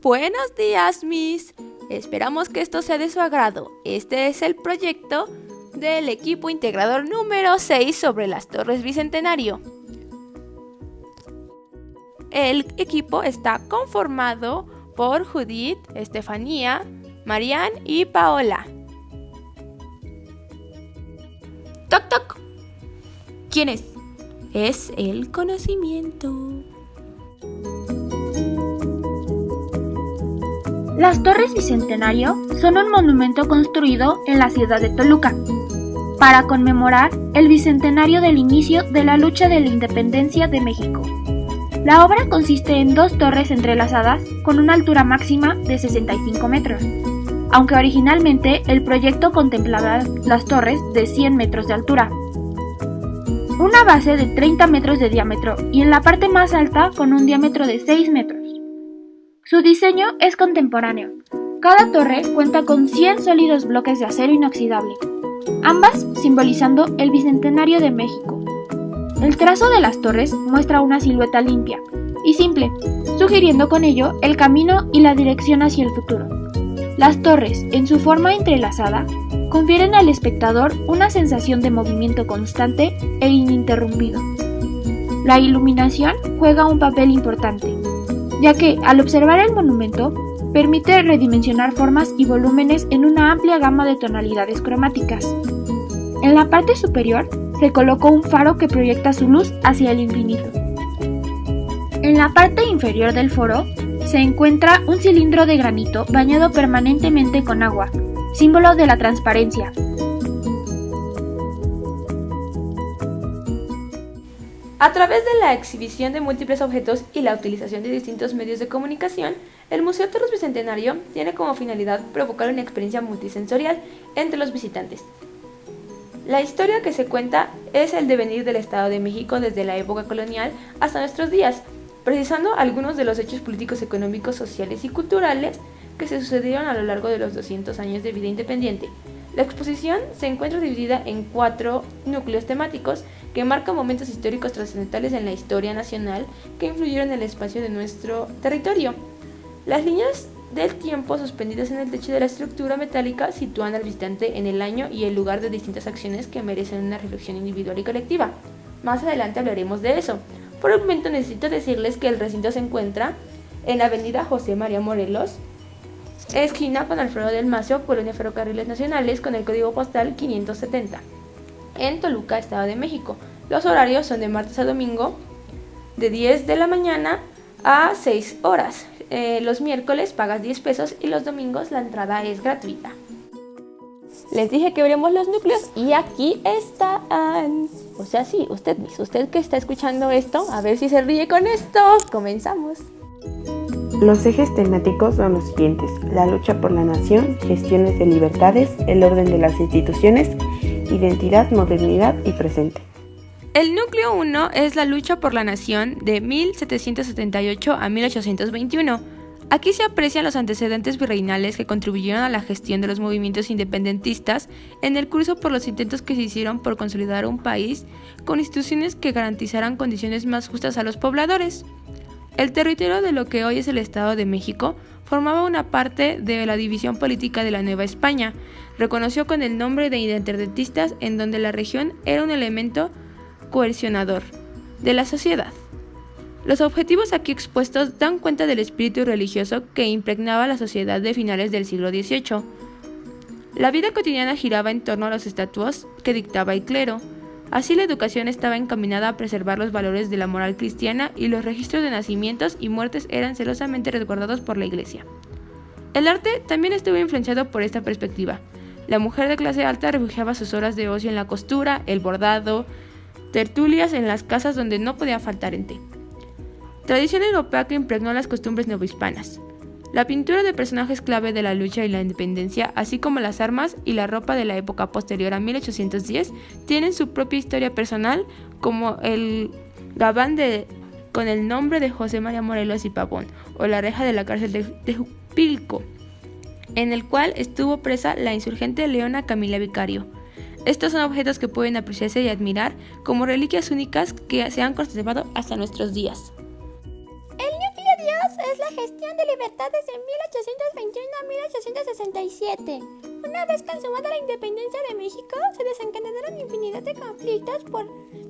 Buenos días, Miss. Esperamos que esto sea de su agrado. Este es el proyecto del equipo integrador número 6 sobre las Torres Bicentenario. El equipo está conformado por Judith, Estefanía, Marianne y Paola. ¡Toc, toc! ¿Quién es? Es el conocimiento. Las Torres Bicentenario son un monumento construido en la ciudad de Toluca para conmemorar el bicentenario del inicio de la lucha de la independencia de México. La obra consiste en 2 torres entrelazadas con una altura máxima de 65 metros, aunque originalmente el proyecto contemplaba las torres de 100 metros de altura, una base de 30 metros de diámetro y en la parte más alta con un diámetro de 6 metros. Su diseño es contemporáneo. Cada torre cuenta con 100 sólidos bloques de acero inoxidable, ambas simbolizando el Bicentenario de México. El trazo de las torres muestra una silueta limpia y simple, sugiriendo con ello el camino y la dirección hacia el futuro. Las torres, en su forma entrelazada, confieren al espectador una sensación de movimiento constante e ininterrumpido. La iluminación juega un papel importante, ya que, al observar el monumento, permite redimensionar formas y volúmenes en una amplia gama de tonalidades cromáticas. En la parte superior se colocó un faro que proyecta su luz hacia el infinito. En la parte inferior del foro se encuentra un cilindro de granito bañado permanentemente con agua, símbolo de la transparencia. A través de la exhibición de múltiples objetos y la utilización de distintos medios de comunicación, el Museo Torres Bicentenario tiene como finalidad provocar una experiencia multisensorial entre los visitantes. La historia que se cuenta es el devenir del Estado de México desde la época colonial hasta nuestros días, precisando algunos de los hechos políticos, económicos, sociales y culturales que se sucedieron a lo largo de los 200 años de vida independiente. La exposición se encuentra dividida en 4 núcleos temáticos que marcan momentos históricos trascendentales en la historia nacional que influyeron en el espacio de nuestro territorio. Las líneas del tiempo suspendidas en el techo de la estructura metálica sitúan al visitante en el año y el lugar de distintas acciones que merecen una reflexión individual y colectiva. Más adelante hablaremos de eso. Por el momento necesito decirles que el recinto se encuentra en la avenida José María Morelos, esquina con Alfredo del Mazo, Colonia Ferrocarriles Nacionales, con el código postal 570, en Toluca, Estado de México. Los horarios son de martes a domingo, de 10 de la mañana a 6 horas. Los miércoles pagas 10 pesos y los domingos la entrada es gratuita. Les dije que veremos los núcleos y aquí están. O sea, sí, usted que está escuchando esto, a ver si se ríe con esto. Comenzamos. Los ejes temáticos son los siguientes: la lucha por la nación, gestiones de libertades, el orden de las instituciones, identidad, modernidad y presente. El núcleo 1 es la lucha por la nación de 1778 a 1821. Aquí se aprecian los antecedentes virreinales que contribuyeron a la gestión de los movimientos independentistas en el curso por los intentos que se hicieron por consolidar un país con instituciones que garantizaran condiciones más justas a los pobladores. El territorio de lo que hoy es el Estado de México formaba una parte de la división política de la Nueva España, reconoció con el nombre de independentistas, en donde la región era un elemento coercionador de la sociedad. Los objetivos aquí expuestos dan cuenta del espíritu religioso que impregnaba la sociedad de finales del siglo XVIII. La vida cotidiana giraba en torno a los estatutos que dictaba el clero. Así, la educación estaba encaminada a preservar los valores de la moral cristiana y los registros de nacimientos y muertes eran celosamente resguardados por la Iglesia. El arte también estuvo influenciado por esta perspectiva. La mujer de clase alta refugiaba sus horas de ocio en la costura, el bordado, tertulias en las casas donde no podía faltar en té. Tradición europea que impregnó las costumbres neohispanas. La pintura de personajes clave de la lucha y la independencia, así como las armas y la ropa de la época posterior a 1810, tienen su propia historia personal, como el gabán con el nombre de José María Morelos y Pavón, o la reja de la cárcel de Tejupilco, en el cual estuvo presa la insurgente Leona Camila Vicario. Estos son objetos que pueden apreciarse y admirar como reliquias únicas que se han conservado hasta nuestros días. El núcleo 2 es la gestión de libertades de 1821 a 1867. Una vez consumada la independencia de México, se desencadenaron infinidad de conflictos,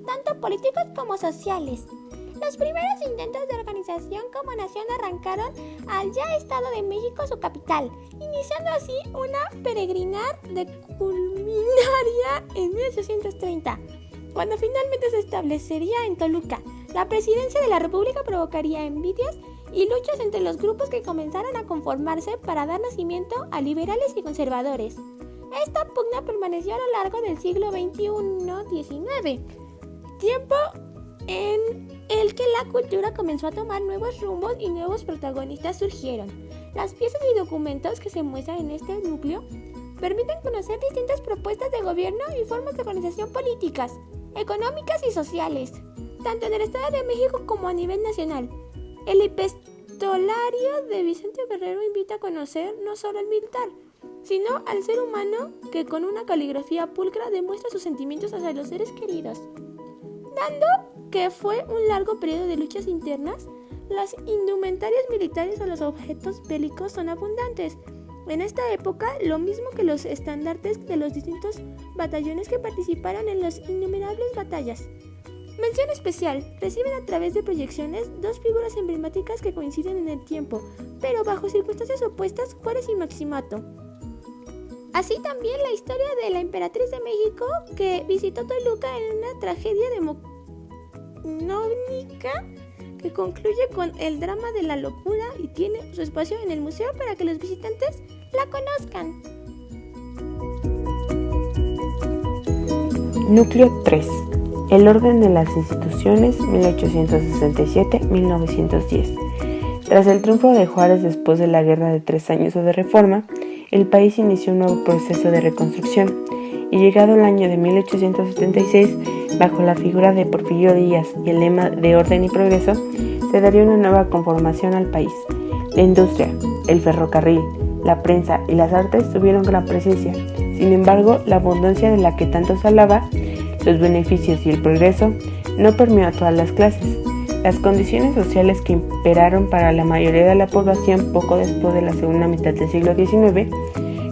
tanto políticos como sociales. Los primeros intentos de organización como nación arrancaron al ya Estado de México, su capital, iniciando así una peregrinar de culminaria en 1830, cuando finalmente se establecería en Toluca. La presidencia de la República provocaría envidias y luchas entre los grupos que comenzaron a conformarse para dar nacimiento a liberales y conservadores. Esta pugna permaneció a lo largo del siglo XXI-XIX, tiempo en el que la cultura comenzó a tomar nuevos rumbos y nuevos protagonistas surgieron. Las piezas y documentos que se muestran en este núcleo permiten conocer distintas propuestas de gobierno y formas de organización políticas, económicas y sociales, tanto en el Estado de México como a nivel nacional. El epistolario de Vicente Guerrero invita a conocer no solo al militar, sino al ser humano que con una caligrafía pulcra demuestra sus sentimientos hacia los seres queridos. Dando que fue un largo periodo de luchas internas, las indumentarias militares o los objetos bélicos son abundantes. En esta época, lo mismo que los estandartes de los distintos batallones que participaron en las innumerables batallas. Mención especial, reciben a través de proyecciones dos figuras emblemáticas que coinciden en el tiempo, pero bajo circunstancias opuestas, Juárez y Maximato. Así también la historia de la emperatriz de México que visitó Toluca en una tragedia demonónica que concluye con el drama de la locura y tiene su espacio en el museo para que los visitantes la conozcan. Núcleo 3. El orden de las instituciones 1867-1910. Tras el triunfo de Juárez después de la Guerra de 3 años o de Reforma, el país inició un nuevo proceso de reconstrucción y llegado el año de 1876, bajo la figura de Porfirio Díaz y el lema de orden y progreso, se daría una nueva conformación al país. La industria, el ferrocarril, la prensa y las artes tuvieron gran presencia. Sin embargo, la abundancia de la que tanto se hablaba, los beneficios y el progreso, no permeó a todas las clases. Las condiciones sociales que imperaron para la mayoría de la población poco después de la segunda mitad del siglo XIX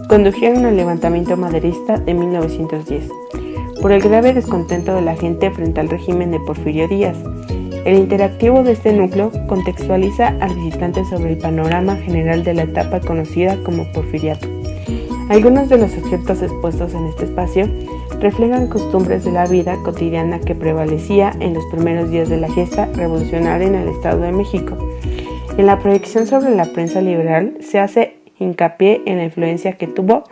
condujeron al levantamiento maderista de 1910, por el grave descontento de la gente frente al régimen de Porfirio Díaz. El interactivo de este núcleo contextualiza al visitante sobre el panorama general de la etapa conocida como Porfiriato. Algunos de los objetos expuestos en este espacio reflejan costumbres de la vida cotidiana que prevalecía en los primeros días de la gesta revolucionaria en el Estado de México. En la proyección sobre la prensa liberal se hace hincapié en la influencia que tuvo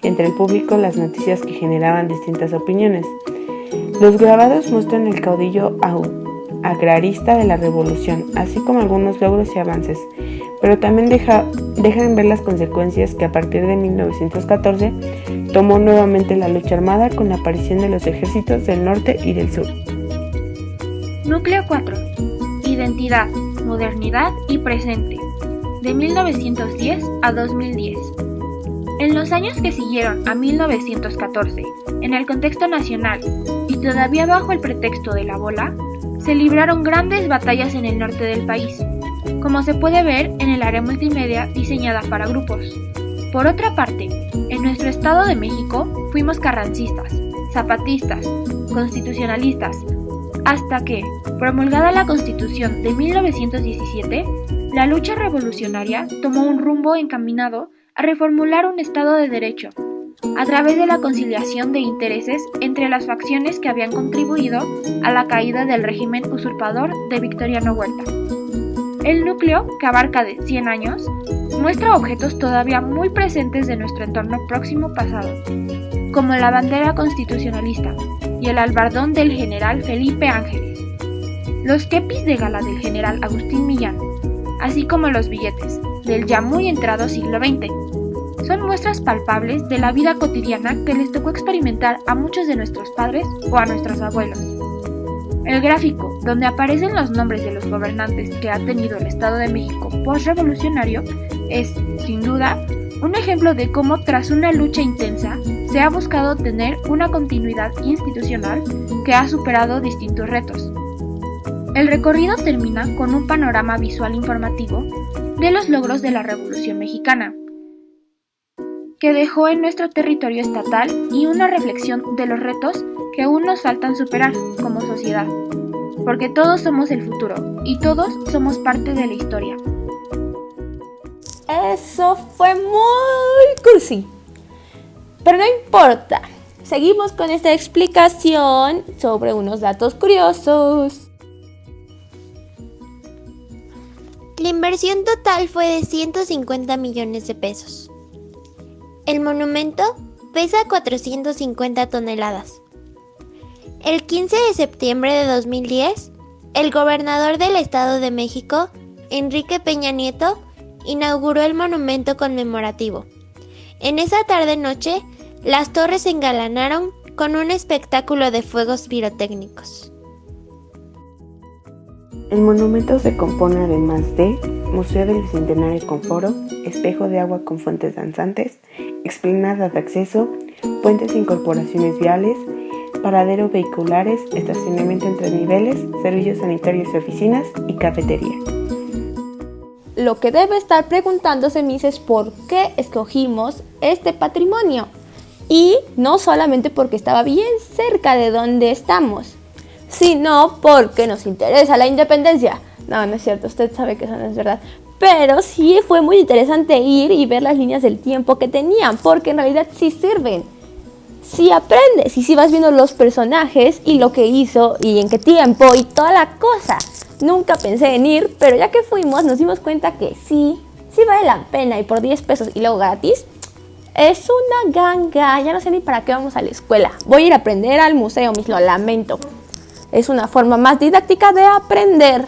entre el público las noticias que generaban distintas opiniones. Los grabados muestran el caudillo agrarista de la revolución, así como algunos logros y avances, pero también dejan ver las consecuencias que a partir de 1914 tomó nuevamente la lucha armada con la aparición de los ejércitos del norte y del sur. Núcleo 4. Identidad, modernidad y presente, de 1910 a 2010. En los años que siguieron a 1914, en el contexto nacional y todavía bajo el pretexto de la bola, se libraron grandes batallas en el norte del país, como se puede ver en el área multimedia diseñada para grupos. Por otra parte, en nuestro Estado de México fuimos carrancistas, zapatistas, constitucionalistas, hasta que, promulgada la Constitución de 1917, la lucha revolucionaria tomó un rumbo encaminado a reformular un Estado de Derecho, a través de la conciliación de intereses entre las facciones que habían contribuido a la caída del régimen usurpador de Victoriano Huerta. El núcleo, que abarca de 100 años, muestra objetos todavía muy presentes de nuestro entorno próximo pasado, como la bandera constitucionalista y el albardón del general Felipe Ángeles, los kepis de gala del general Agustín Millán, así como los billetes del ya muy entrado siglo XX. Son muestras palpables de la vida cotidiana que les tocó experimentar a muchos de nuestros padres o a nuestros abuelos. El gráfico, donde aparecen los nombres de los gobernantes que ha tenido el Estado de México post-revolucionario, es, sin duda, un ejemplo de cómo tras una lucha intensa se ha buscado tener una continuidad institucional que ha superado distintos retos. El recorrido termina con un panorama visual informativo de los logros de la Revolución Mexicana, que dejó en nuestro territorio estatal y una reflexión de los retos que aún nos faltan superar como sociedad, porque todos somos el futuro y todos somos parte de la historia. Eso fue muy cursi, pero no importa. Seguimos con esta explicación sobre unos datos curiosos. La inversión total fue de 150 millones de pesos. El monumento pesa 450 toneladas. El 15 de septiembre de 2010, el gobernador del Estado de México, Enrique Peña Nieto, inauguró el monumento conmemorativo. En esa tarde-noche, las torres se engalanaron con un espectáculo de fuegos pirotécnicos. El monumento se compone además de Museo del Bicentenario con foro, espejo de agua con fuentes danzantes, explanada de acceso, puentes e incorporaciones viales, paradero vehiculares, estacionamiento en 3 niveles, servicios sanitarios y oficinas y cafetería. Lo que debe estar preguntándose, Miss, es por qué escogimos este patrimonio. Y no solamente porque estaba bien cerca de donde estamos, sino porque nos interesa la independencia. No, no es cierto, usted sabe que eso no es verdad. Pero sí fue muy interesante ir y ver las líneas del tiempo que tenían, porque en realidad sí sirven. Sí aprendes y sí vas viendo los personajes y lo que hizo y en qué tiempo y toda la cosa. Nunca pensé en ir, pero ya que fuimos nos dimos cuenta que sí vale la pena, y por 10 pesos y luego gratis, es una ganga. Ya no sé ni para qué vamos a la escuela. Voy a ir a aprender al museo, Miss, lo lamento. Es una forma más didáctica de aprender.